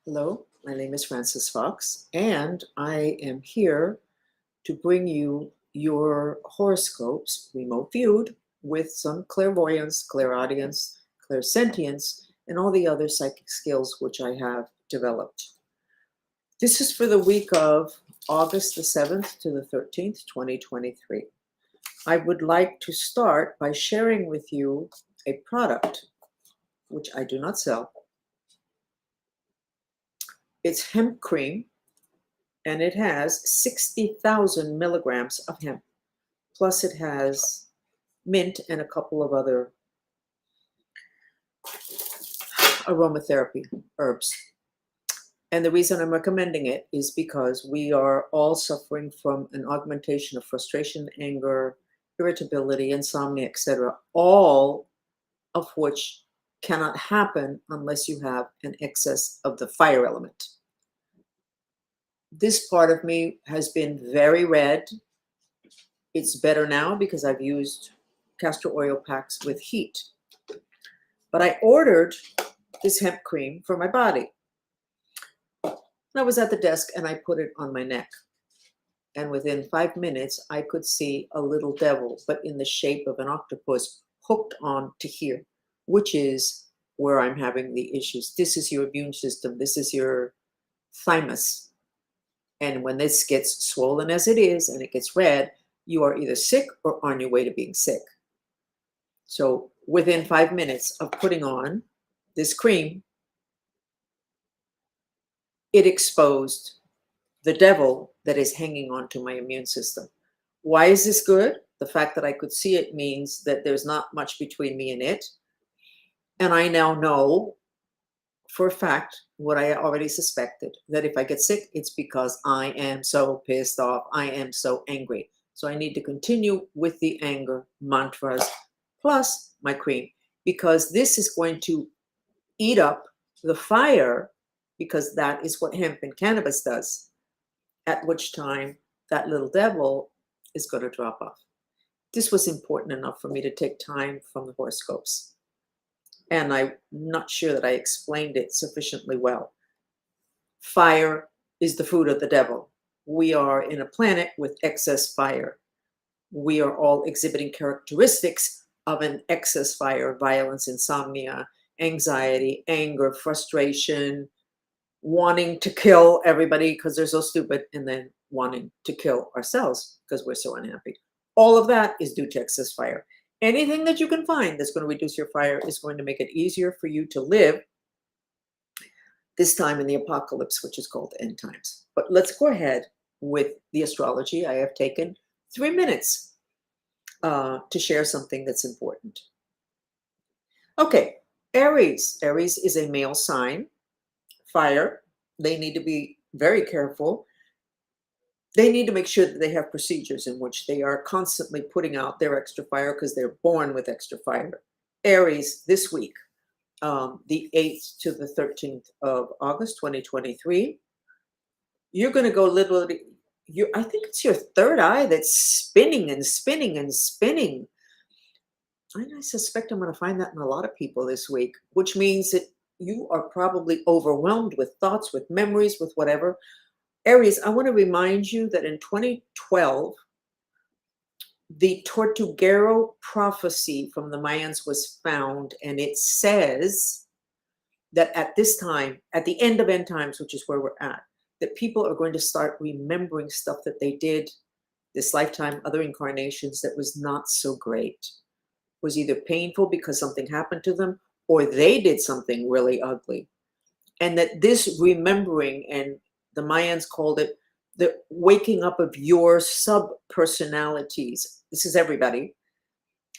Hello, my name is Frances Fox, and I am here to bring you your horoscopes, remote viewed, with some clairvoyance, clairaudience, clairsentience, and all the other psychic skills which I have developed. This is for the week of August the 7th to the 13th, 2023. I would like to start by sharing with you a product which I do not sell. It's hemp cream, and it has 60,000 milligrams of hemp. Plus it has mint and a couple of other aromatherapy herbs. And the reason I'm recommending it is because we are all suffering from an augmentation of frustration, anger, irritability, insomnia, etc., all of which cannot happen unless you have an excess of the fire element. This part of me has been very red. It's better now because I've used castor oil packs with heat. But I ordered this hemp cream for my body. I was at the desk and I put it on my neck. And within 5 minutes, I could see a little devil, but in the shape of an octopus, hooked on to here, which is where I'm having the issues. This is your immune system. This is your thymus. And when this gets swollen as it is and it gets red, you are either sick or on your way to being sick. So within 5 minutes of putting on this cream, it exposed the devil that is hanging on to my immune system. Why is this good? The fact that I could see it means that there's not much between me and it. And I now know for a fact what I already suspected, that if I get sick, it's because I am so pissed off. I am so angry. So I need to continue with the anger mantras plus my cream, because this is going to eat up the fire, because that is what hemp and cannabis does, at which time that little devil is going to drop off. This was important enough for me to take time from the horoscopes. And I'm not sure that I explained it sufficiently well. Fire is the food of the devil. We are in a planet with excess fire. We are all exhibiting characteristics of an excess fire: violence, insomnia, anxiety, anger, frustration, wanting to kill everybody because they're so stupid, and then wanting to kill ourselves because we're so unhappy. All of that is due to excess fire. Anything that you can find that's going to reduce your fire is going to make it easier for you to live this time in the apocalypse, which is called end times. But let's go ahead with the astrology. I have taken 3 minutes to share something that's important. Okay, Aries. Aries is a male sign, fire. They need to be very careful. They need to make sure that they have procedures in which they are constantly putting out their extra fire, because they're born with extra fire. Aries this week, the 8th to the 13th of August, 2023, you're going to go literally, I think it's your third eye that's spinning and spinning and spinning. And I suspect I'm going to find that in a lot of people this week, which means that you are probably overwhelmed with thoughts, with memories, with whatever. Aries, I want to remind you that in 2012, the Tortuguero prophecy from the Mayans was found, and it says that at this time, at the end of end times, which is where we're at, that people are going to start remembering stuff that they did this lifetime, other incarnations, that was not so great. Was either painful because something happened to them, or they did something really ugly. And that this remembering, and the Mayans called it the waking up of your sub-personalities. This is everybody.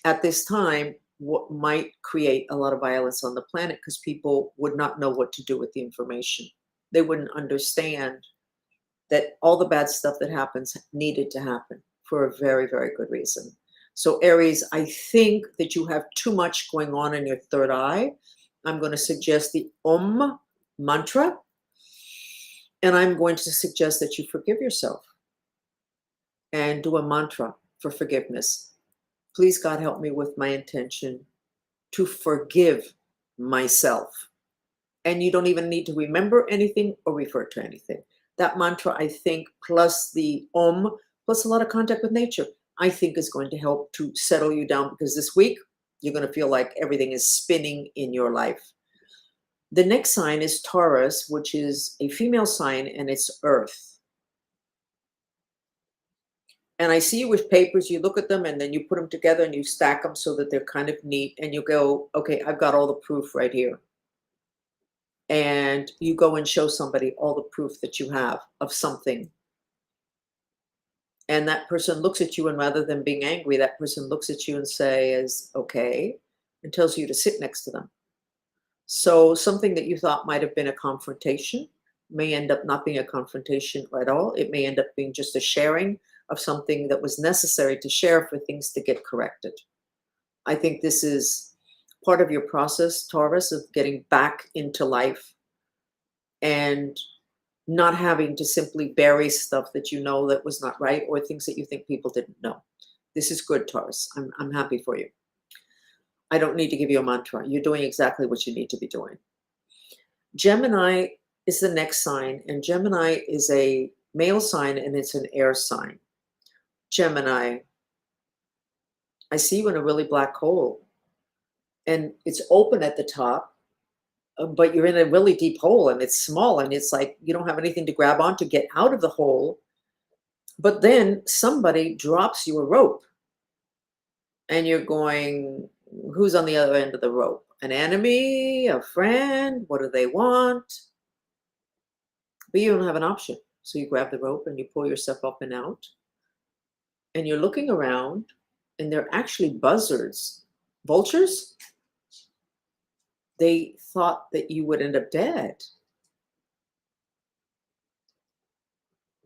At this time, what might create a lot of violence on the planet, because people would not know what to do with the information. They wouldn't understand that all the bad stuff that happens needed to happen for a very, very good reason. So Aries, I think that you have too much going on in your third eye. I'm going to suggest the Om mantra. And I'm going to suggest that you forgive yourself and do a mantra for forgiveness. Please, God, help me with my intention to forgive myself. and you don't even need to remember anything or refer to anything. That mantra, I think, plus the Om, plus a lot of contact with nature, I think is going to help to settle you down, because this week you're going to feel like everything is spinning in your life. The next sign is Taurus, which is a female sign, and it's Earth. And I see you with papers, you look at them and then you put them together and you stack them so that they're kind of neat, and you go, okay, I've got all the proof right here. And you go and show somebody all the proof that you have of something. And that person looks at you, and rather than being angry, that person looks at you and says, okay, and tells you to sit next to them. So something that you thought might have been a confrontation may end up not being a confrontation at all. It may end up being just a sharing of something that was necessary to share for things to get corrected. I think this is part of your process, Taurus, of getting back into life and not having to simply bury stuff that you know that was not right, or things that you think people didn't know. This is good, Taurus. I'm happy for you. I don't need to give you a mantra. You're doing exactly what you need to be doing. Gemini is the next sign, and Gemini is a male sign, and it's an air sign. Gemini, I see you in a really black hole, and it's open at the top, but you're in a really deep hole, and it's small, and it's like you don't have anything to grab on to get out of the hole. But then somebody drops you a rope, and you're going, who's on the other end of the rope? An enemy, a friend? What do they want? But you don't have an option. So you grab the rope and you pull yourself up and out. And you're looking around, and they're actually buzzards. Vultures? They thought that you would end up dead.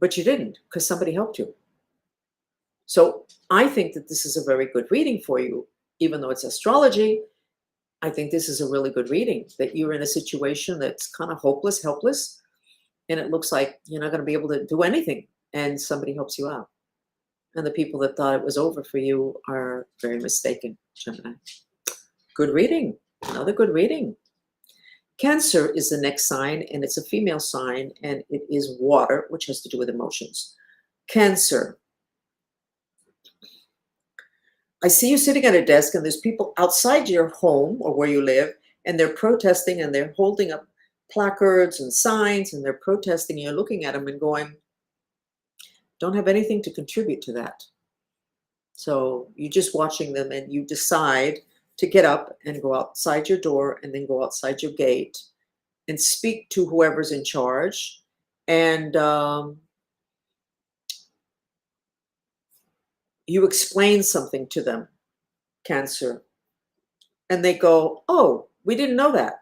But you didn't, because somebody helped you. So I think that this is a very good reading for you, even though it's astrology. I think this is a really good reading, that you're in a situation that's kind of hopeless, helpless, and it looks like you're not going to be able to do anything, and somebody helps you out. And the people that thought it was over for you are very mistaken, Gemini. Good reading. Another good reading. Cancer is the next sign, and it's a female sign, and it is water, which has to do with emotions. Cancer. I see you sitting at a desk, and there's people outside your home or where you live, and they're protesting, and they're holding up placards and signs, and they're protesting. You're looking at them and going, don't have anything to contribute to that. So you're just watching them, and you decide to get up and go outside your door, and then go outside your gate and speak to whoever's in charge. And you explain something to them, Cancer. And they go, oh, we didn't know that.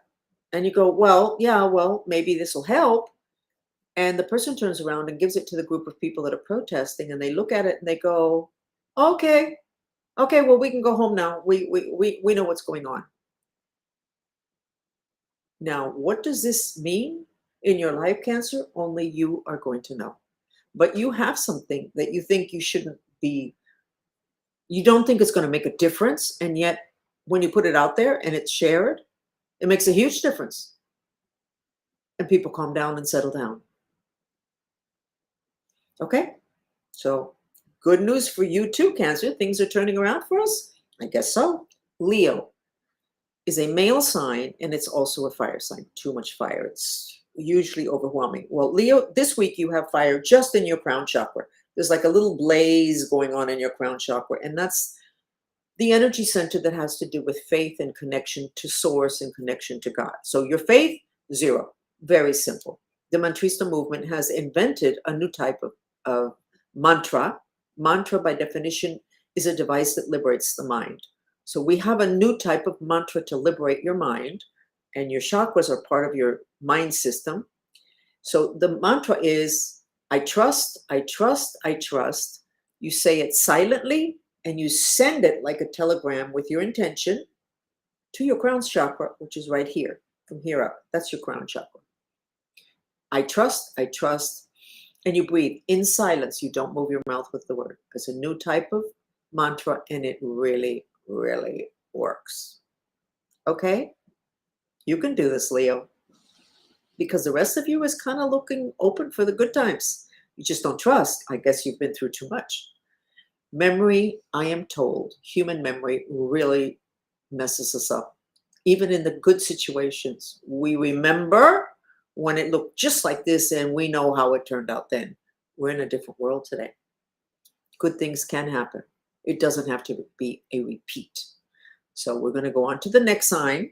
And you go, well, yeah, well, maybe this will help. And the person turns around and gives it to the group of people that are protesting, and they look at it and they go, okay, well, we can go home now. We know what's going on. Now, what does this mean in your life, Cancer? Only you are going to know. But you have something that you think you shouldn't be, you don't think it's going to make a difference. And yet, when you put it out there and it's shared, it makes a huge difference. And people calm down and settle down. Okay? So, good news for you too, Cancer. Things are turning around for us? I guess so. Leo is a male sign, and it's also a fire sign. Too much fire. It's usually overwhelming. Well, Leo, this week you have fire just in your crown chakra. There's like a little blaze going on in your crown chakra, and that's the energy center that has to do with faith and connection to source and connection to God. So your faith, 0. Very simple. The Mantrista movement has invented a new type of mantra. Mantra, by definition, is a device that liberates the mind. So we have a new type of mantra to liberate your mind, and your chakras are part of your mind system. So the mantra is, I trust, I trust, I trust. You say it silently, and you send it like a telegram with your intention to your crown chakra, which is right here, from here up. That's your crown chakra. I trust, and you breathe in silence. You don't move your mouth with the word. It's a new type of mantra, and it really, really works. Okay? You can do this, Leo. because the rest of you is kind of looking open for the good times. You just don't trust. I guess you've been through too much. Memory, I am told, human memory really messes us up. Even in the good situations, we remember when it looked just like this and we know how it turned out then. We're in a different world today. Good things can happen. It doesn't have to be a repeat. So we're going to go on to the next sign,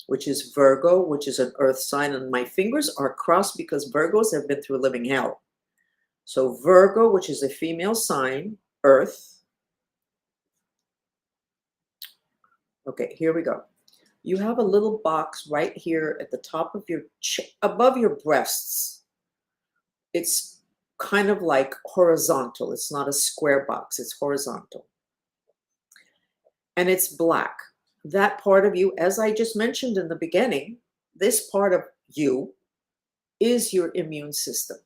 which is Virgo, which is an earth sign. And my fingers are crossed because Virgos have been through living hell. So Virgo, which is a female sign, earth. Okay, here we go. You have a little box right here at the top of your, above your breasts. It's kind of like horizontal. It's not a square box, it's horizontal. And it's black. That part of you, as I just mentioned in the beginning, this part of you is your immune system.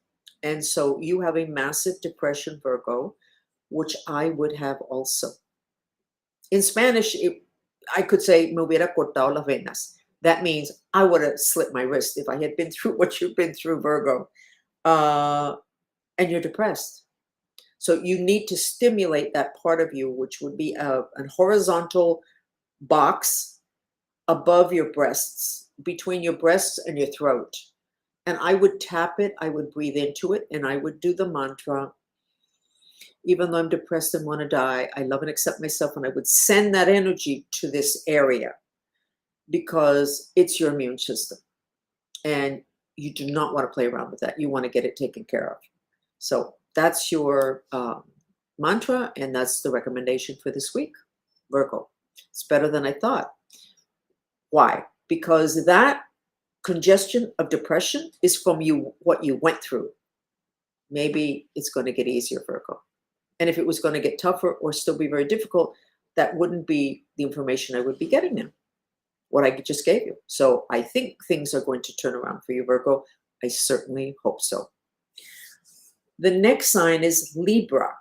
And so you have a massive depression, Virgo, which I would have also. In Spanish, I could say, me hubiera cortado las venas. That means I would have slit my wrist if I had been through what you've been through, Virgo. And you're depressed. So you need to stimulate that part of you, which would be a horizontal box above your breasts, between your breasts and your throat. And I would tap it, I would breathe into it, and I would do the mantra, even though I'm depressed and want to die, I love and accept myself, and I would send that energy to this area because it's your immune system. And you do not want to play around with that. You want to get it taken care of. So that's your mantra, and that's the recommendation for this week, Virgo. It's better than I thought. Why? Because that congestion of depression is from you, what you went through. Maybe it's going to get easier, Virgo. And if it was going to get tougher or still be very difficult, that wouldn't be the information I would be getting now, what I just gave you. So I think things are going to turn around for you, Virgo. I certainly hope so. The next sign is Libra.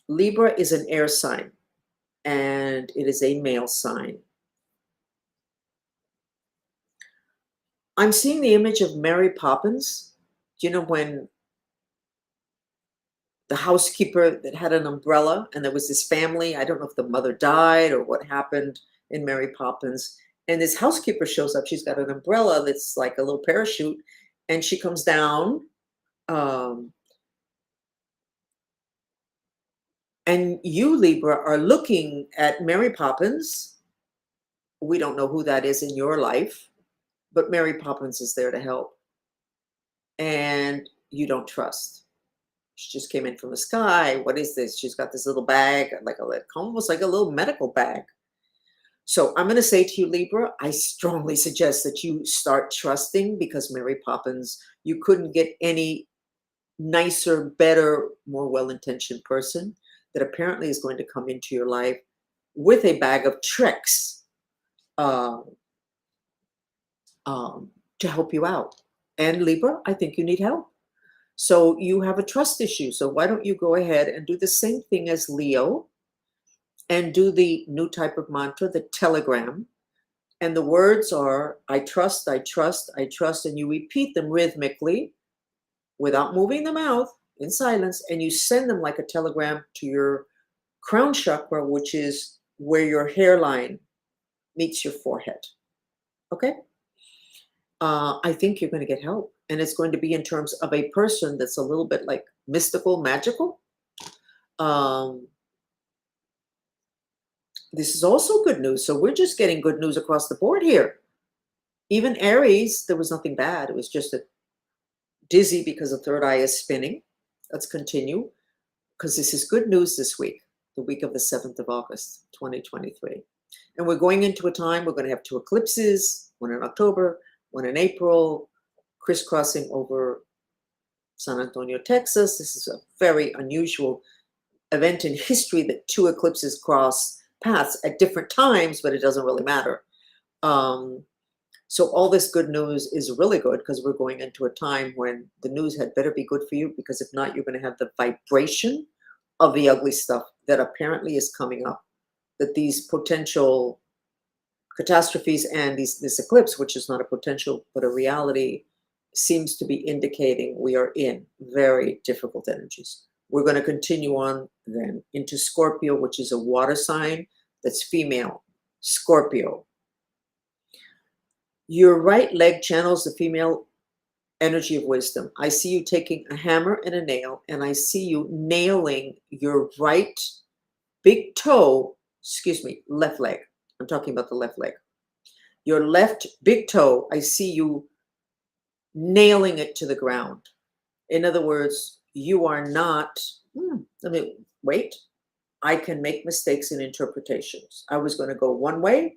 Libra is an air sign, and it is a male sign. I'm seeing the image of Mary Poppins. You know, when the housekeeper that had an umbrella, and there was this family, I don't know if the mother died or what happened in Mary Poppins, and this housekeeper shows up. She's got an umbrella that's like a little parachute, and she comes down, and you, Libra, are looking at Mary Poppins. We don't know who that is in your life, but Mary Poppins is there to help. And you don't trust. She just came in from the sky. What is this? She's got this little bag, like almost like a little medical bag. So I'm going to say to you, Libra, I strongly suggest that you start trusting, because Mary Poppins, you couldn't get any nicer, better, more well-intentioned person that apparently is going to come into your life with a bag of tricks to help you out. And Libra, I think you need help. So you have a trust issue. So why don't you go ahead and do the same thing as Leo and do the new type of mantra, the telegram. And the words are, I trust, I trust, I trust. And you repeat them rhythmically without moving the mouth, in silence. And you send them like a telegram to your crown chakra, which is where your hairline meets your forehead. Okay? I think you're going to get help. And it's going to be in terms of a person that's a little bit like mystical, magical. This is also good news. So we're just getting good news across the board here. Even Aries, there was nothing bad. It was just a dizzy because the third eye is spinning. Let's continue, because this is good news this week, the week of the 7th of August, 2023. And we're going into a time, we're going to have 2 eclipses, one in October, one in April, crisscrossing over San Antonio, Texas. This is a very unusual event in history that 2 eclipses cross paths at different times, but it doesn't really matter. So all this good news is really good, because we're going into a time when the news had better be good for you, because if not, you're going to have the vibration of the ugly stuff that apparently is coming up, that these potential catastrophes, and this eclipse, which is not a potential but a reality, seems to be indicating we are in very difficult energies. We're going to continue on then into Scorpio, which is a water sign that's female. Scorpio. Your right leg channels the female energy of wisdom. I see you taking a hammer and a nail, and I see you nailing your right big toe, left leg. I'm talking about the left leg. Your left big toe, I see you nailing it to the ground. In other words, you are not, I can make mistakes in interpretations. I was going to go one way.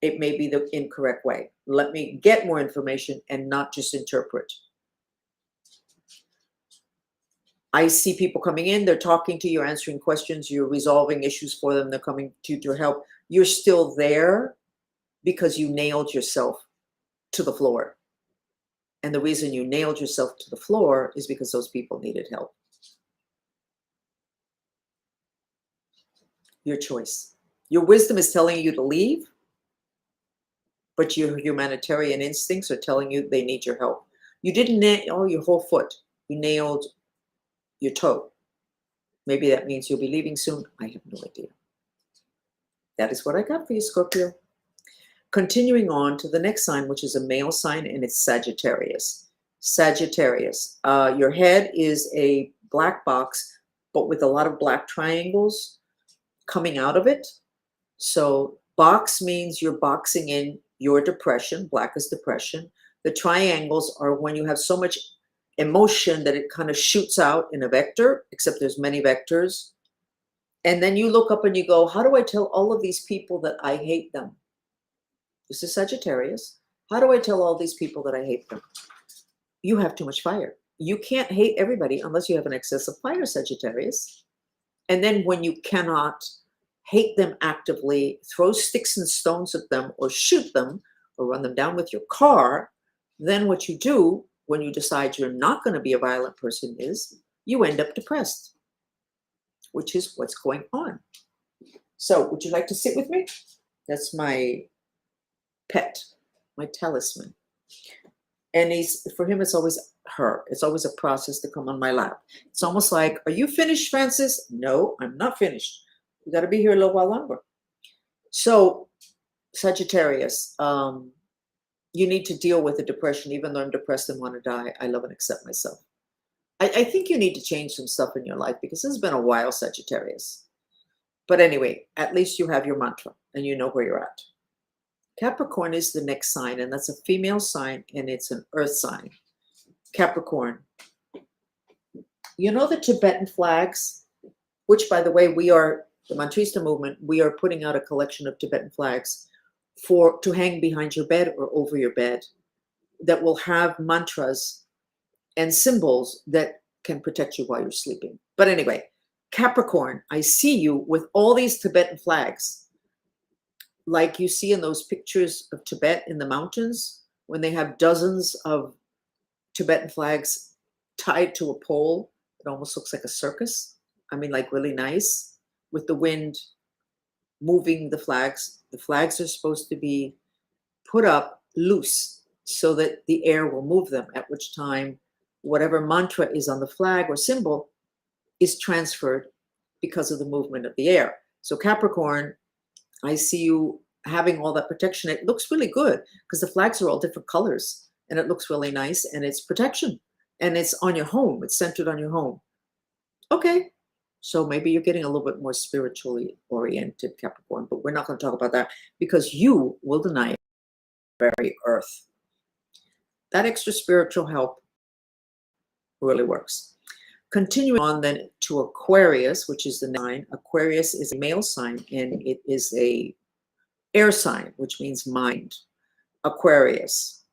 It may be the incorrect way. Let me get more information and not just interpret. I see people coming in, they're talking to you, you're answering questions, you're resolving issues for them, they're coming to you to help. You're still there because you nailed yourself to the floor. And the reason you nailed yourself to the floor is because those people needed help. Your choice. Your wisdom is telling you to leave, but your humanitarian instincts are telling you they need your help. You didn't nail your whole foot. You nailed your toe. Maybe that means you'll be leaving soon. I have no idea. That is what I got for you, Scorpio. Continuing on to the next sign, which is a male sign, and it's Sagittarius. Sagittarius. Your head is a black box, but with a lot of black triangles coming out of it. So box means you're boxing in your depression. Black is depression. The triangles are when you have so much emotion that it kind of shoots out in a vector, except there's many vectors. And then you look up and you go, how do I tell all of these people that I hate them? This is Sagittarius. How do I tell all these people that I hate them? You have too much fire. You can't hate everybody unless you have an excess of fire, Sagittarius. And then when you cannot hate them actively, throw sticks and stones at them or shoot them or run them down with your car, then what you do when you decide you're not going to be a violent person is you end up depressed, which is what's going on. So would you like to sit with me? That's my pet, my talisman. And for him, it's always her. It's always a process to come on my lap. It's almost like, are you finished, Francis? No, I'm not finished. You got to be here a little while longer. So Sagittarius, you need to deal with the depression. Even though I'm depressed and want to die, I love and accept myself. I think you need to change some stuff in your life because it's been a while, Sagittarius. But anyway, at least you have your mantra and you know where you're at. Capricorn is the next sign, and that's a female sign, and it's an earth sign. Capricorn. You know the Tibetan flags, which, by the way, we are, the Mantrista movement, we are putting out a collection of Tibetan flags to hang behind your bed or over your bed that will have mantras and symbols that can protect you while you're sleeping. But anyway, Capricorn, I see you with all these Tibetan flags, like you see in those pictures of Tibet in the mountains, when they have dozens of Tibetan flags tied to a pole. It almost looks like a circus. I mean, like really nice, with the wind moving the flags. The flags are supposed to be put up loose so that the air will move them, at which time whatever mantra is on the flag or symbol is transferred because of the movement of the air. So Capricorn, I see you having all that protection. It looks really good because the flags are all different colors and it looks really nice, and it's protection and it's on your home. It's centered on your home. Okay. So maybe you're getting a little bit more spiritually oriented, Capricorn, but we're not going to talk about that because you will deny very earth. That extra spiritual help really works. Continuing on then to Aquarius, which is the sign. Aquarius is a male sign and it is a air sign, which means mind. Aquarius.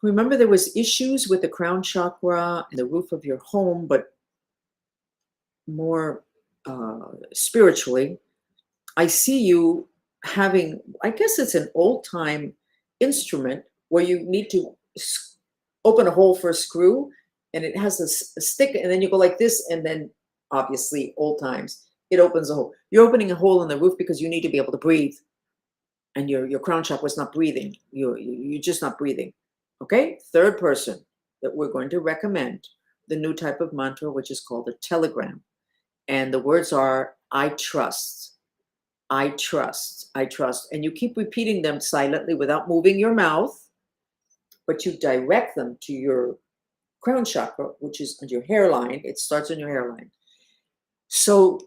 Remember, there was issues with the crown chakra and the roof of your home, but more spiritually. I see you having, I guess it's an old time instrument where you need to open a hole for a screw, and it has a stick, and then you go like this, and then obviously old times, it opens a hole. You're opening a hole in the roof because you need to be able to breathe. and your crown chakra is not breathing. You're just not breathing. Okay? Third person that we're going to recommend the new type of mantra, which is called a telegram. And the words are, I trust, I trust, I trust. And you keep repeating them silently without moving your mouth, but you direct them to your crown chakra, which is on your hairline. It starts on your hairline. So,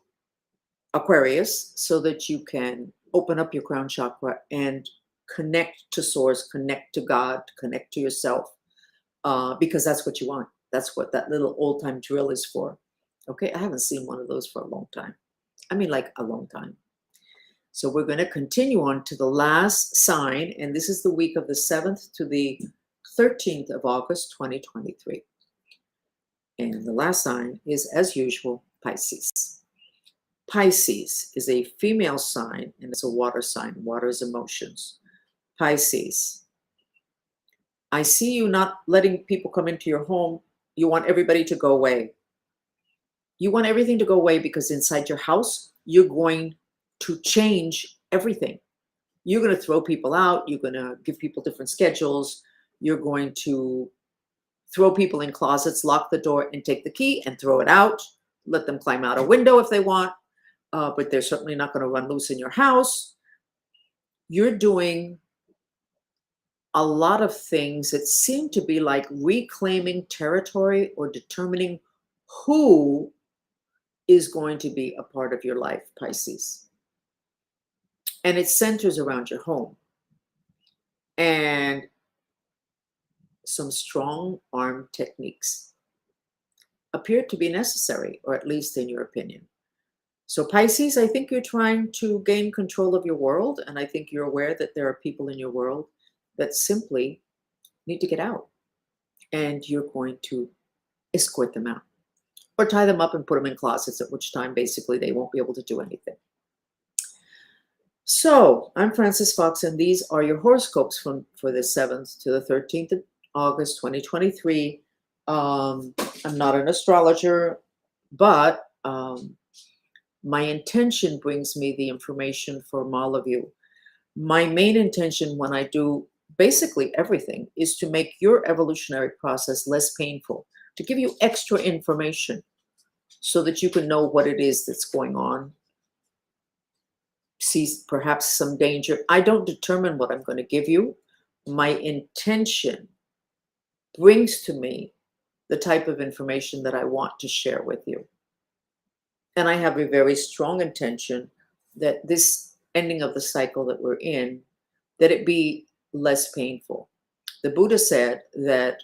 Aquarius, so that you can open up your crown chakra and connect to source, connect to God, connect to yourself, because that's what you want. That's what that little old time drill is for. Okay, I haven't seen one of those for a long time. I mean, like a long time. So we're going to continue on to the last sign, and this is the week of the 7th to the 13th of August, 2023. And the last sign is, as usual, Pisces. Pisces is a female sign, and it's a water sign. Water is emotions. Pisces, I see you not letting people come into your home. You want everybody to go away. You want everything to go away because inside your house, you're going to change everything. You're going to throw people out. You're going to give people different schedules. You're going to throw people in closets, lock the door, and take the key and throw it out. Let them climb out a window if they want, but they're certainly not going to run loose in your house. You're doing a lot of things that seem to be like reclaiming territory or determining who is going to be a part of your life, Pisces. And it centers around your home. And some strong arm techniques appear to be necessary, or at least in your opinion. So Pisces, I think you're trying to gain control of your world. And I think you're aware that there are people in your world that simply need to get out. And you're going to escort them out. Or tie them up and put them in closets, at which time basically they won't be able to do anything. So I'm Frances Fox, and these are your horoscopes for the 7th to the 13th of August, 2023. I'm not an astrologer, but my intention brings me the information from all of you. My main intention when I do basically everything is to make your evolutionary process less painful, to give you extra information so that you can know what it is that's going on, see perhaps some danger. I don't determine what I'm going to give you. My intention brings to me the type of information that I want to share with you. And I have a very strong intention that this ending of the cycle that we're in, that it be less painful. The Buddha said that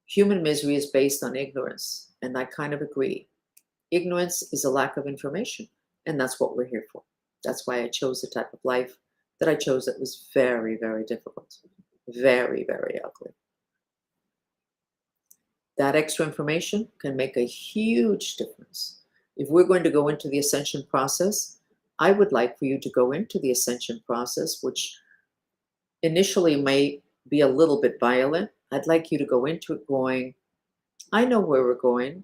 human misery is based on ignorance, and I kind of agree. Ignorance is a lack of information, and that's what we're here for. That's why I chose the type of life that I chose that was very, very difficult, very, very ugly. That extra information can make a huge difference. If we're going to go into the ascension process, I would like for you to go into the ascension process, which initially may be a little bit violent. I'd like you to go into it going, I know where we're going,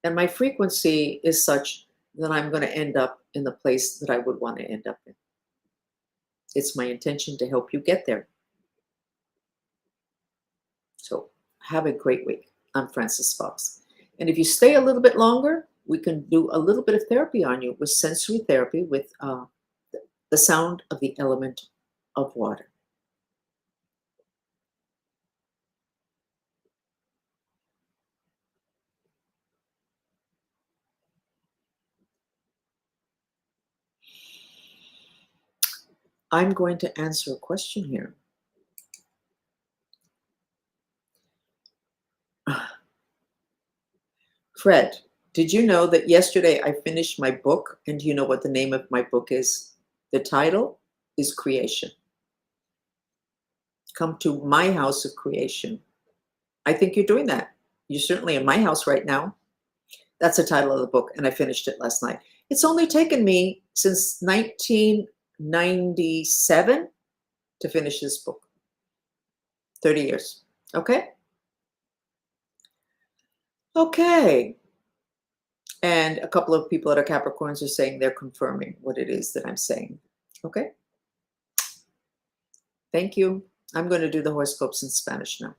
and my frequency is such that I'm going to end up in the place that I would want to end up in. It's my intention to help you get there. So have a great week. I'm Frances Fox. And if you stay a little bit longer, we can do a little bit of therapy on you with sensory therapy with the sound of the element of water. I'm going to answer a question here. Fred, did you know that yesterday I finished my book? And do you know what the name of my book is? The title is Creation. Come to my house of creation. I think you're doing that. You're certainly in my house right now. That's the title of the book, and I finished it last night. It's only taken me since 1997 to finish this book. 30 years. Okay? Okay. And a couple of people that are Capricorns are saying they're confirming what it is that I'm saying. Okay? Thank you. I'm going to do the horoscopes in Spanish now.